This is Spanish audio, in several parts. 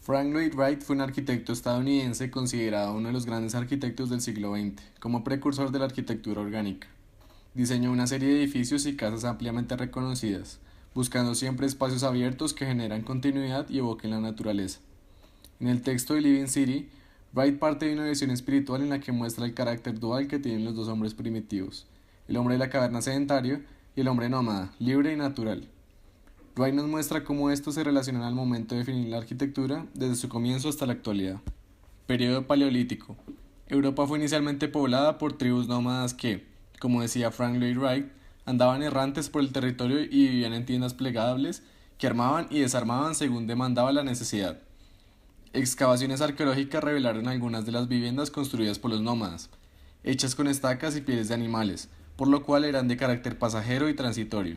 Frank Lloyd Wright fue un arquitecto estadounidense considerado uno de los grandes arquitectos del siglo XX, como precursor de la arquitectura orgánica. Diseñó una serie de edificios y casas ampliamente reconocidas, buscando siempre espacios abiertos que generan continuidad y evoquen la naturaleza. En el texto de Living City, Wright parte de una visión espiritual en la que muestra el carácter dual que tienen los dos hombres primitivos, el hombre de la caverna sedentario y el hombre nómada, libre y natural. Wright nos muestra cómo estos se relacionan al momento de definir la arquitectura desde su comienzo hasta la actualidad. Periodo Paleolítico. Europa fue inicialmente poblada por tribus nómadas que, como decía Frank Lloyd Wright, andaban errantes por el territorio y vivían en tiendas plegables que armaban y desarmaban según demandaba la necesidad. Excavaciones arqueológicas revelaron algunas de las viviendas construidas por los nómadas, hechas con estacas y pieles de animales, por lo cual eran de carácter pasajero y transitorio.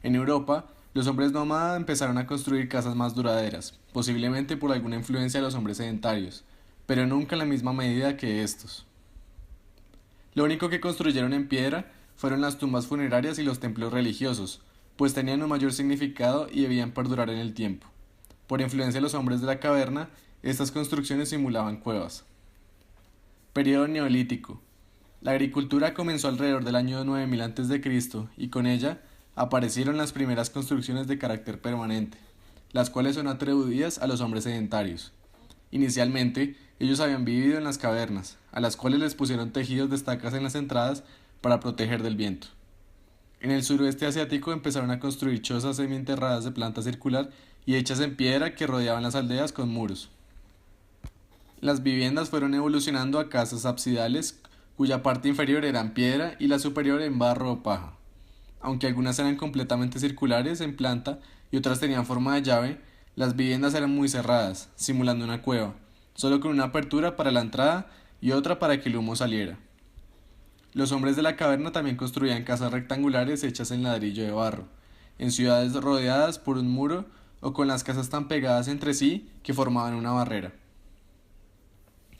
En Europa, los hombres nómadas empezaron a construir casas más duraderas, posiblemente por alguna influencia de los hombres sedentarios, pero nunca en la misma medida que estos. Lo único que construyeron en piedra fueron las tumbas funerarias y los templos religiosos, pues tenían un mayor significado y debían perdurar en el tiempo. Por influencia de los hombres de la caverna, estas construcciones simulaban cuevas. Periodo Neolítico. La agricultura comenzó alrededor del año 9000 a.C. y con ella aparecieron las primeras construcciones de carácter permanente, las cuales son atribuidas a los hombres sedentarios. Inicialmente, ellos habían vivido en las cavernas, a las cuales les pusieron tejidos de estacas en las entradas para proteger del viento. En el suroeste asiático empezaron a construir chozas semienterradas de planta circular y hechas en piedra que rodeaban las aldeas con muros. Las viviendas fueron evolucionando a casas absidales cuya parte inferior era en piedra y la superior en barro o paja. Aunque algunas eran completamente circulares en planta y otras tenían forma de llave, las viviendas eran muy cerradas, simulando una cueva, solo con una apertura para la entrada y otra para que el humo saliera. Los hombres de la caverna también construían casas rectangulares hechas en ladrillo de barro, en ciudades rodeadas por un muro o con las casas tan pegadas entre sí que formaban una barrera.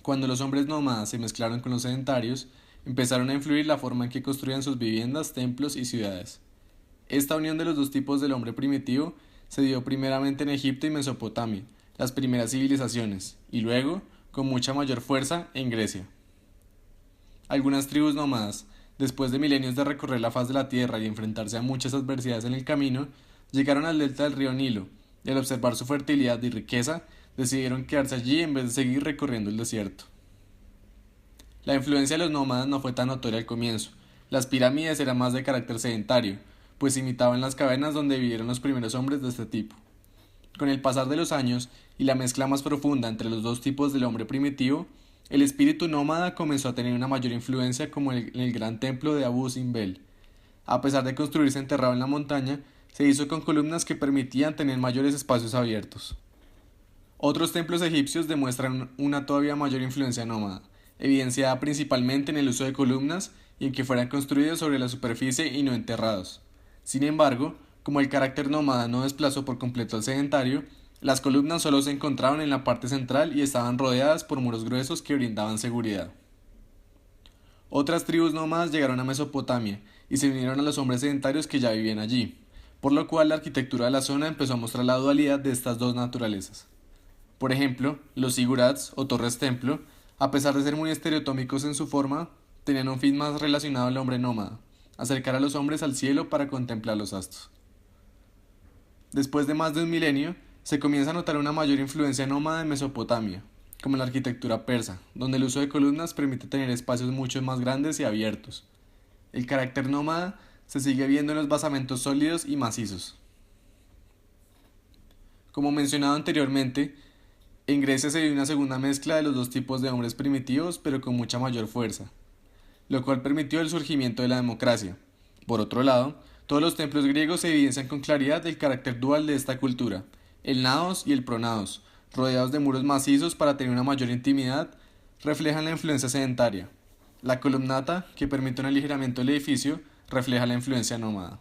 Cuando los hombres nómadas se mezclaron con los sedentarios, empezaron a influir la forma en que construían sus viviendas, templos y ciudades. Esta unión de los dos tipos del hombre primitivo se dio primeramente en Egipto y Mesopotamia, las primeras civilizaciones, y luego, con mucha mayor fuerza, en Grecia. Algunas tribus nómadas, después de milenios de recorrer la faz de la tierra y enfrentarse a muchas adversidades en el camino, llegaron al delta del río Nilo, y al observar su fertilidad y riqueza, decidieron quedarse allí en vez de seguir recorriendo el desierto. La influencia de los nómadas no fue tan notoria al comienzo. Las pirámides eran más de carácter sedentario, pues imitaban las cavernas donde vivieron los primeros hombres de este tipo. Con el pasar de los años y la mezcla más profunda entre los dos tipos del hombre primitivo, el espíritu nómada comenzó a tener una mayor influencia como en el gran templo de Abu Simbel. A pesar de construirse enterrado en la montaña, se hizo con columnas que permitían tener mayores espacios abiertos. Otros templos egipcios demuestran una todavía mayor influencia nómada, evidenciada principalmente en el uso de columnas y en que fueran construidos sobre la superficie y no enterrados. Sin embargo, como el carácter nómada no desplazó por completo al sedentario, las columnas solo se encontraban en la parte central y estaban rodeadas por muros gruesos que brindaban seguridad. Otras tribus nómadas llegaron a Mesopotamia y se unieron a los hombres sedentarios que ya vivían allí, por lo cual la arquitectura de la zona empezó a mostrar la dualidad de estas dos naturalezas. Por ejemplo, los zigurats o torres templo, a pesar de ser muy estereotómicos en su forma, tenían un fin más relacionado al hombre nómada, acercar a los hombres al cielo para contemplar los astros. Después de más de un milenio, se comienza a notar una mayor influencia nómada en Mesopotamia, como en la arquitectura persa, donde el uso de columnas permite tener espacios mucho más grandes y abiertos. El carácter nómada se sigue viendo en los basamentos sólidos y macizos. Como mencionado anteriormente, en Grecia se dio una segunda mezcla de los dos tipos de hombres primitivos, pero con mucha mayor fuerza, lo cual permitió el surgimiento de la democracia. Por otro lado, todos los templos griegos evidencian con claridad el carácter dual de esta cultura, el naos y el pronaos, rodeados de muros macizos para tener una mayor intimidad, reflejan la influencia sedentaria. La columnata, que permite un aligeramiento del edificio, refleja la influencia nómada.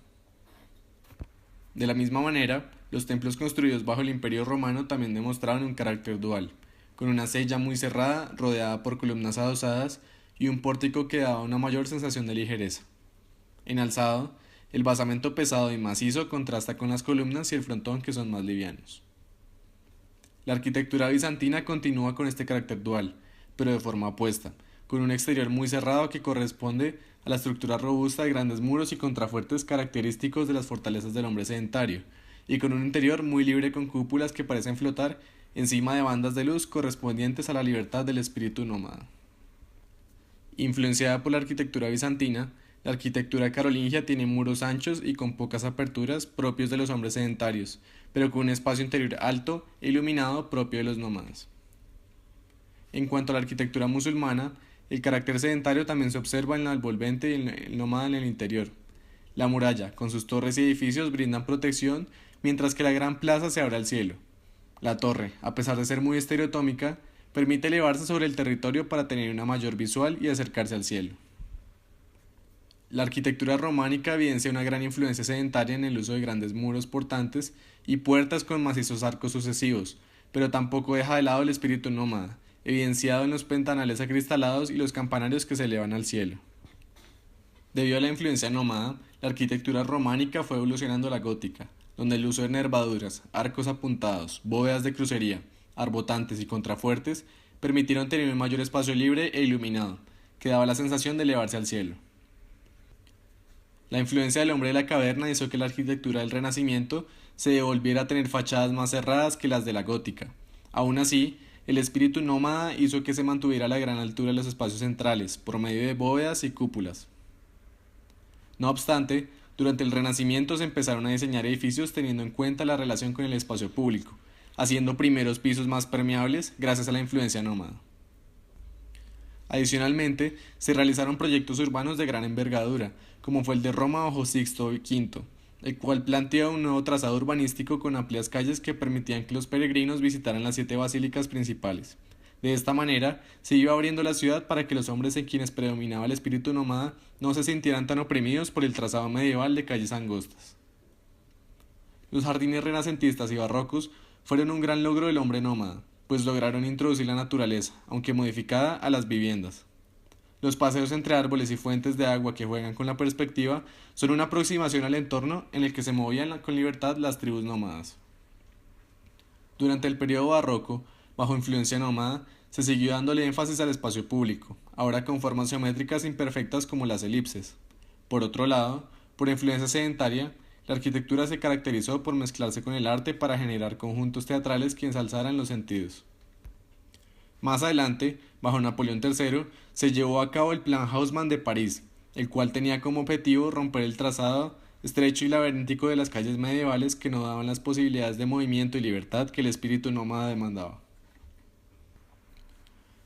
De la misma manera, los templos construidos bajo el Imperio Romano también demostraban un carácter dual, con una cella muy cerrada rodeada por columnas adosadas y un pórtico que daba una mayor sensación de ligereza. En alzado, el basamento pesado y macizo contrasta con las columnas y el frontón que son más livianos. La arquitectura bizantina continúa con este carácter dual, pero de forma opuesta, con un exterior muy cerrado que corresponde a la estructura robusta de grandes muros y contrafuertes característicos de las fortalezas del hombre sedentario, y con un interior muy libre con cúpulas que parecen flotar encima de bandas de luz correspondientes a la libertad del espíritu nómada. Influenciada por la arquitectura bizantina, la arquitectura carolingia tiene muros anchos y con pocas aperturas propios de los hombres sedentarios, pero con un espacio interior alto e iluminado propio de los nómadas. En cuanto a la arquitectura musulmana, el carácter sedentario también se observa en la envolvente y en el nómada en el interior. La muralla, con sus torres y edificios, brindan protección, mientras que la gran plaza se abre al cielo. La torre, a pesar de ser muy estereotómica, permite elevarse sobre el territorio para tener una mayor visual y acercarse al cielo. La arquitectura románica evidencia una gran influencia sedentaria en el uso de grandes muros portantes y puertas con macizos arcos sucesivos, pero tampoco deja de lado el espíritu nómada, evidenciado en los ventanales acristalados y los campanarios que se elevan al cielo. Debido a la influencia nómada, la arquitectura románica fue evolucionando a la gótica, donde el uso de nervaduras, arcos apuntados, bóvedas de crucería, arbotantes y contrafuertes permitieron tener un mayor espacio libre e iluminado, que daba la sensación de elevarse al cielo. La influencia del hombre de la caverna hizo que la arquitectura del Renacimiento se devolviera a tener fachadas más cerradas que las de la gótica. Aún así, el espíritu nómada hizo que se mantuviera a la gran altura de los espacios centrales, por medio de bóvedas y cúpulas. No obstante, durante el Renacimiento se empezaron a diseñar edificios teniendo en cuenta la relación con el espacio público, haciendo primeros pisos más permeables gracias a la influencia nómada. Adicionalmente, se realizaron proyectos urbanos de gran envergadura, como fue el de Roma bajo Sixto V, el cual planteó un nuevo trazado urbanístico con amplias calles que permitían que los peregrinos visitaran las 7 basílicas principales. De esta manera, se iba abriendo la ciudad para que los hombres en quienes predominaba el espíritu nómada no se sintieran tan oprimidos por el trazado medieval de calles angostas. Los jardines renacentistas y barrocos fueron un gran logro del hombre nómada, pues lograron introducir la naturaleza, aunque modificada, a las viviendas. Los paseos entre árboles y fuentes de agua que juegan con la perspectiva son una aproximación al entorno en el que se movían con libertad las tribus nómadas. Durante el periodo barroco, bajo influencia nómada, se siguió dándole énfasis al espacio público, ahora con formas geométricas imperfectas como las elipses. Por otro lado, por influencia sedentaria, la arquitectura se caracterizó por mezclarse con el arte para generar conjuntos teatrales que ensalzaran los sentidos. Más adelante, bajo Napoleón III, se llevó a cabo el Plan Haussmann de París, el cual tenía como objetivo romper el trazado estrecho y laberíntico de las calles medievales que no daban las posibilidades de movimiento y libertad que el espíritu nómada demandaba.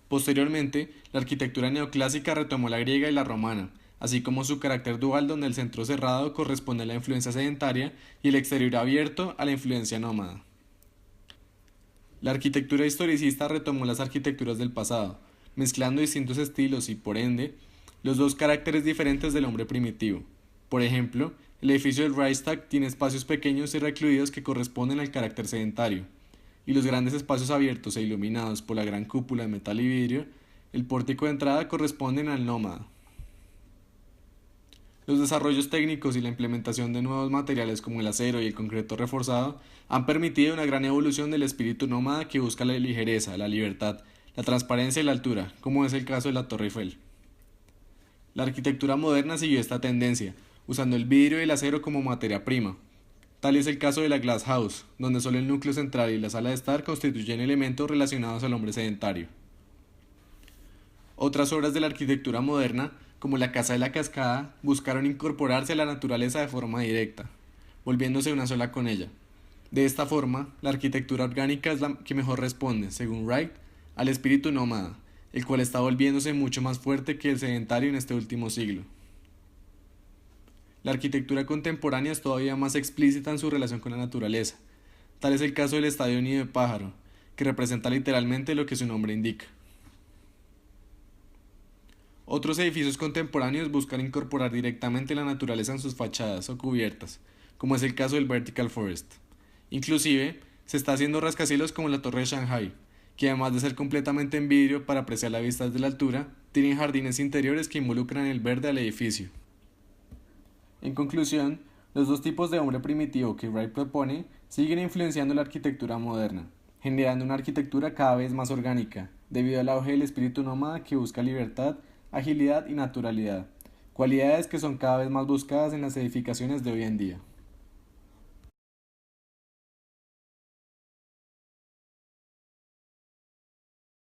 Posteriormente, la arquitectura neoclásica retomó la griega y la romana, así como su carácter dual donde el centro cerrado corresponde a la influencia sedentaria y el exterior abierto a la influencia nómada. La arquitectura historicista retomó las arquitecturas del pasado, mezclando distintos estilos y, por ende, los dos caracteres diferentes del hombre primitivo. Por ejemplo, el edificio del Reichstag tiene espacios pequeños y recluidos que corresponden al carácter sedentario, y los grandes espacios abiertos e iluminados por la gran cúpula de metal y vidrio, el pórtico de entrada, corresponden al nómada. Los desarrollos técnicos y la implementación de nuevos materiales como el acero y el concreto reforzado han permitido una gran evolución del espíritu nómada que busca la ligereza, la libertad, la transparencia y la altura, como es el caso de la Torre Eiffel. La arquitectura moderna siguió esta tendencia, usando el vidrio y el acero como materia prima. Tal es el caso de la Glass House, donde solo el núcleo central y la sala de estar constituyen elementos relacionados al hombre sedentario. Otras obras de la arquitectura moderna, como la Casa de la Cascada, buscaron incorporarse a la naturaleza de forma directa, volviéndose una sola con ella. De esta forma, la arquitectura orgánica es la que mejor responde, según Wright, al espíritu nómada, el cual está volviéndose mucho más fuerte que el sedentario en este último siglo. La arquitectura contemporánea es todavía más explícita en su relación con la naturaleza. Tal es el caso del Estadio Nido de Pájaro, que representa literalmente lo que su nombre indica. Otros edificios contemporáneos buscan incorporar directamente la naturaleza en sus fachadas o cubiertas, como es el caso del Vertical Forest. Inclusive, se está haciendo rascacielos como la Torre de Shanghái, que además de ser completamente en vidrio para apreciar la vista desde la altura, tienen jardines interiores que involucran el verde al edificio. En conclusión, los dos tipos de hombre primitivo que Wright propone siguen influenciando la arquitectura moderna, generando una arquitectura cada vez más orgánica, debido al auge del espíritu nómada que busca libertad, agilidad y naturalidad, cualidades que son cada vez más buscadas en las edificaciones de hoy en día.